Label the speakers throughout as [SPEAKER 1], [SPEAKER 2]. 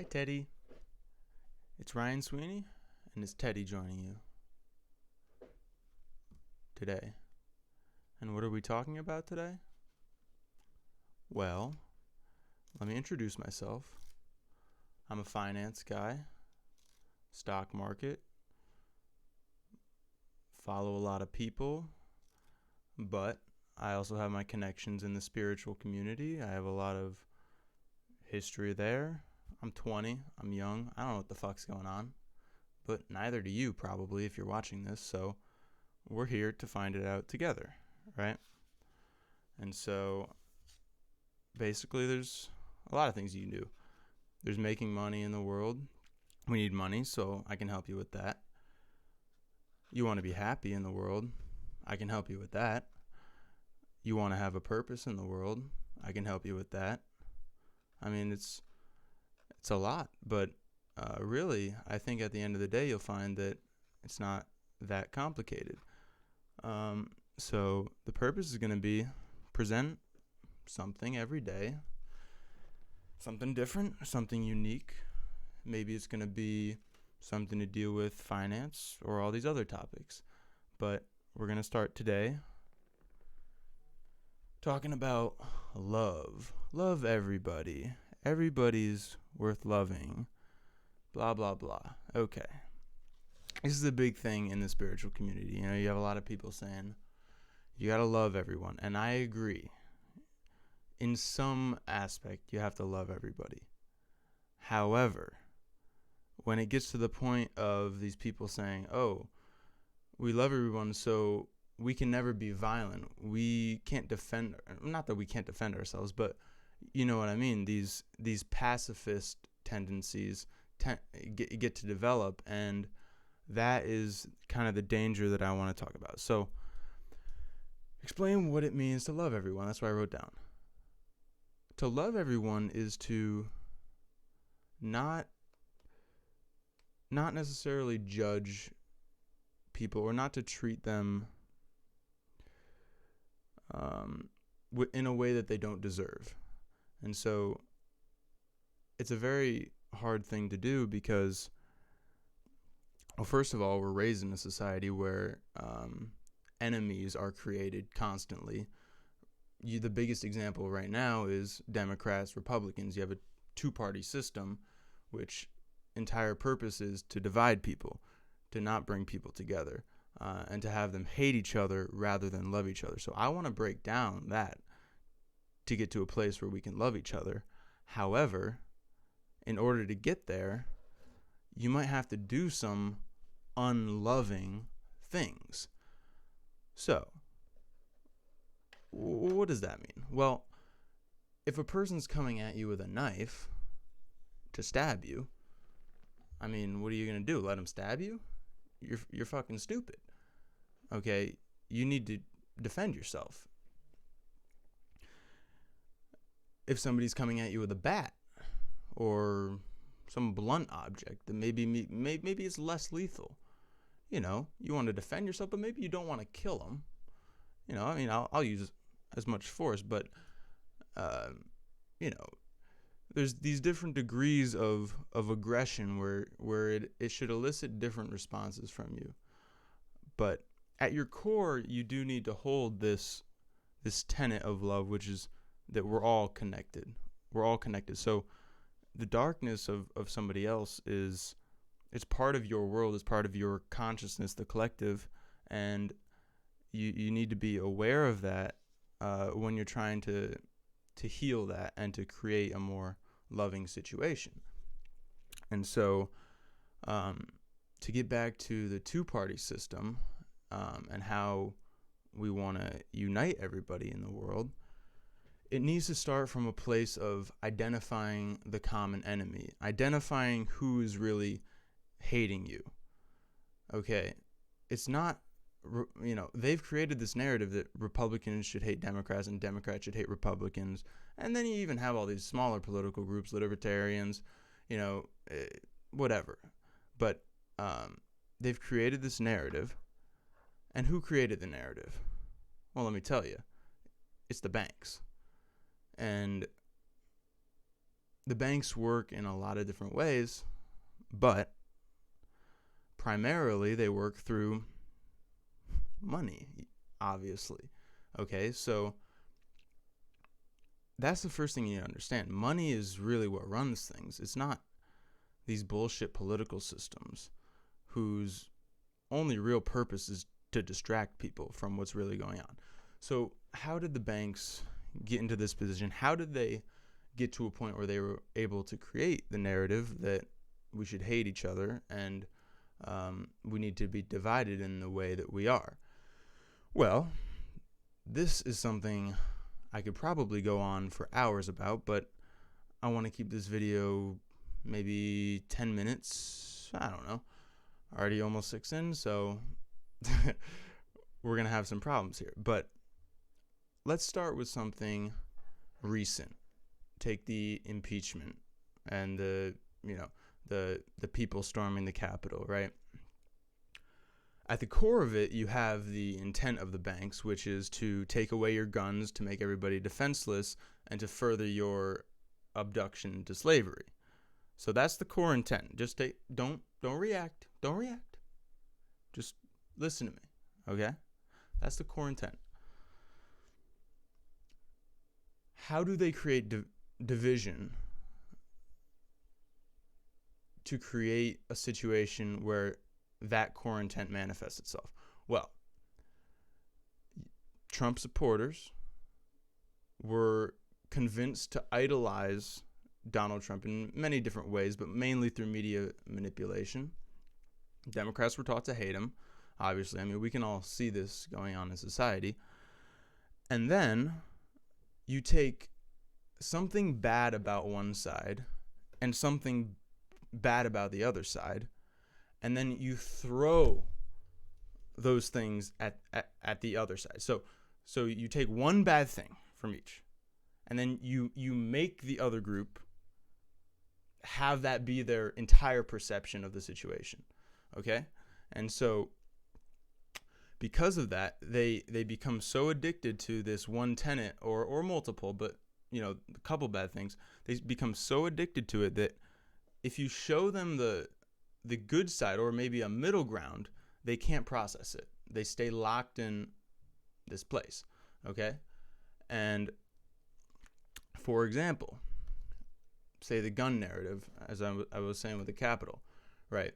[SPEAKER 1] Hi, Teddy. It's Ryan Sweeney, and it's Teddy joining you today. And what are we talking about today? Well, let me introduce myself. I'm a finance guy, stock market, follow a lot of people, but I also have my connections in the spiritual community. I have a lot of history there. I'm 20. I'm young. I don't know what the fuck's going on, but neither do you probably if you're watching this, so we're here to find it out together, right? And so basically there's a lot of things you can do. There's making money in the world. We need money, so I can help you with that. You want to be happy in the world. I can help you with that. You want to have a purpose in the world. I can help you with that. I mean, it's a lot, but really, I think at the end of the day, you'll find that it's not that complicated. So the purpose is going to be present something every day, something different, something unique. Maybe it's going to be something to deal with finance or all these other topics. But we're going to start today talking about love. Love everybody. Everybody's worth loving. Blah, blah, blah. Okay. This is a big thing in the spiritual community. You know, you have a lot of people saying, you got to love everyone. And I agree. In some aspect, you have to love everybody. However, when it gets to the point of these people saying, oh, we love everyone, so we can never be violent. We can't defend, not that we can't defend ourselves, but you know what I mean? These pacifist tendencies get to develop, and that is kind of the danger that I want to talk about. So, explain what it means to love everyone. That's what I wrote down. To love everyone is to not necessarily judge people, or not to treat them in a way that they don't deserve. And so it's a very hard thing to do because, well, first of all, we're raised in a society where enemies are created constantly. The biggest example right now is Democrats, Republicans. You have a two-party system, which entire purpose is to divide people, to not bring people together, and to have them hate each other rather than love each other. So I want to break down that to get to a place where we can love each other. However, in order to get there, you might have to do some unloving things. So, what does that mean? Well, if a person's coming at you with a knife to stab you, I mean, what are you going to do? Let them stab you? You're fucking stupid. Okay, you need to defend yourself. If somebody's coming at you with a bat or some blunt object, then maybe it's less lethal. You know, you want to defend yourself, but maybe you don't want to kill them. You know, I mean, I'll use as much force, but you know, there's these different degrees of aggression where it should elicit different responses from you. But at your core, you do need to hold this tenet of love, which is that we're all connected. We're all connected. So the darkness of somebody else it's part of your world, it's part of your consciousness, the collective, and you need to be aware of that when you're trying to heal that and to create a more loving situation. And so to get back to the two-party system and how we want to unite everybody in the world, it needs to start from a place of identifying the common enemy, identifying who is really hating you. Okay, it's not, you know, they've created this narrative that Republicans should hate Democrats and Democrats should hate Republicans. And then you even have all these smaller political groups, libertarians, you know, whatever. But they've created this narrative. And who created the narrative? Well, let me tell you, it's the banks. And the banks work in a lot of different ways, but primarily they work through money, obviously. Okay, so that's the first thing you need to understand. Money is really what runs things. It's not these bullshit political systems whose only real purpose is to distract people from what's really going on. So how did the banks get into this position? How did they get to a point where they were able to create the narrative that we should hate each other and we need to be divided in the way that we are? Well, this is something I could probably go on for hours about, but I want to keep this video maybe 10 minutes. I don't know. Already almost 6 in, so we're going to have some problems here. But let's start with something recent. Take the impeachment and the people storming the Capitol, right? At the core of it, you have the intent of the banks, which is to take away your guns, to make everybody defenseless, and to further your abduction to slavery. So that's the core intent. Just don't react. Don't react. Just listen to me, okay? That's the core intent. How do they create division to create a situation where that core intent manifests itself? Well, Trump supporters were convinced to idolize Donald Trump in many different ways, but mainly through media manipulation. Democrats were taught to hate him, obviously. I mean, we can all see this going on in society. And then you take something bad about one side and something bad about the other side, and then you throw those things at the other side. So you take one bad thing from each, and then you make the other group have that be their entire perception of the situation. Okay? And so because of that, they become so addicted to this one tenet or multiple, but a couple bad things. They become so addicted to it that if you show them the good side or maybe a middle ground, they can't process it. They stay locked in this place, okay? And for example, say the gun narrative, as I was saying with the Capitol, right?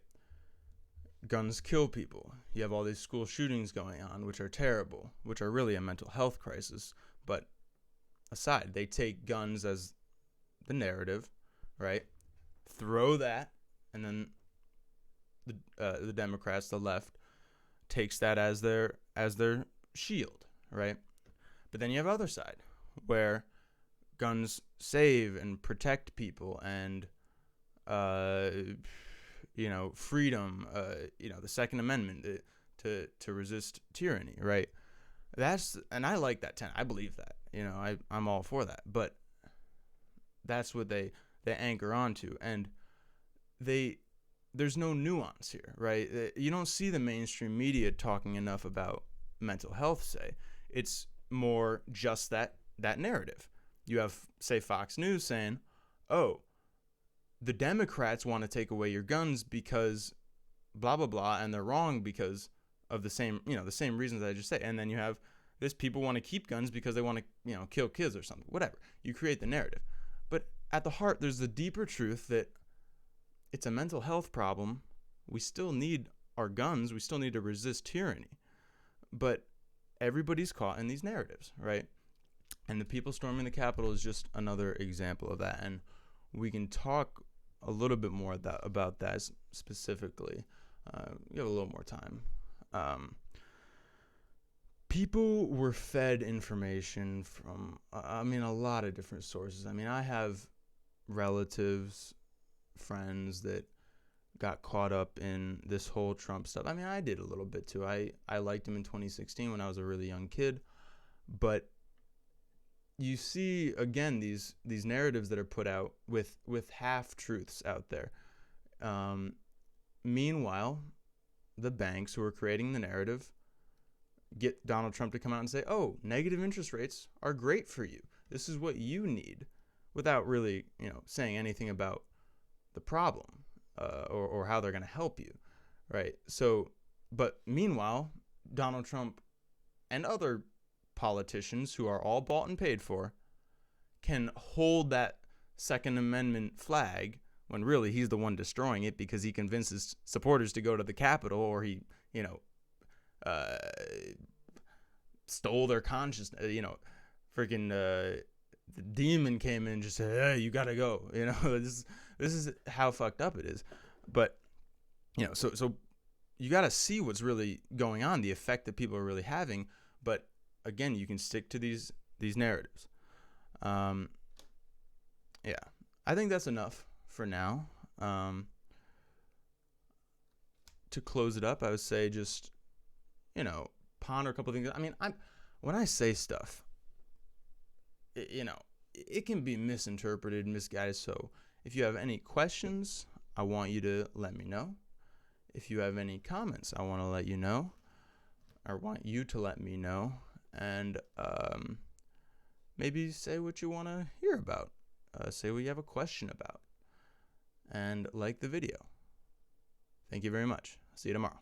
[SPEAKER 1] Guns kill people. You have all these school shootings going on, which are terrible, which are really a mental health crisis. But aside, they take guns as the narrative, right? Throw that, and then the Democrats, the left, takes that as their shield, right? But then you have other side where guns save and protect people and freedom, the Second Amendment to resist tyranny, right? And I like that I believe that, I'm all for that, but that's what they anchor onto, and there's no nuance here, right? You don't see the mainstream media talking enough about mental health, say. It's more just that narrative. You have, say, Fox News saying, oh, the Democrats want to take away your guns because blah, blah, blah, and they're wrong because of the same reasons I just said. And then you have this, people want to keep guns because they want to, kill kids or something, whatever. You create the narrative. But at the heart, there's the deeper truth that it's a mental health problem. We still need our guns. We still need to resist tyranny. But everybody's caught in these narratives, right? And the people storming the Capitol is just another example of that. And we can talk a little bit more about that specifically. We have a little more time. People were fed information from, a lot of different sources. I have relatives, friends that got caught up in this whole Trump stuff. I did a little bit too. I liked him in 2016 when I was a really young kid. But you see, again, these narratives that are put out with half-truths out there. Meanwhile, the banks who are creating the narrative get Donald Trump to come out and say, oh, negative interest rates are great for you. This is what you need. without really, saying anything about the problem, or how they're going to help you, right? So, but meanwhile, Donald Trump and other politicians who are all bought and paid for can hold that Second Amendment flag when really he's the one destroying it, because he convinces supporters to go to the Capitol, or he, uh, stole their consciousness. Freaking the demon came in and just said, "Hey, you gotta go." This is how fucked up it is. But so you gotta see what's really going on, the effect that people are really having. But again, you can stick to these narratives. Yeah, I think that's enough for now. To close it up, I would say just ponder a couple of things. I mean, when I say stuff, it can be misinterpreted, misguided. So if you have any questions, I want you to let me know. If you have any comments, I want to let you know. I want you to let me know. And maybe say what you want to hear about. Say what you have a question about. And like the video. Thank you very much. See you tomorrow.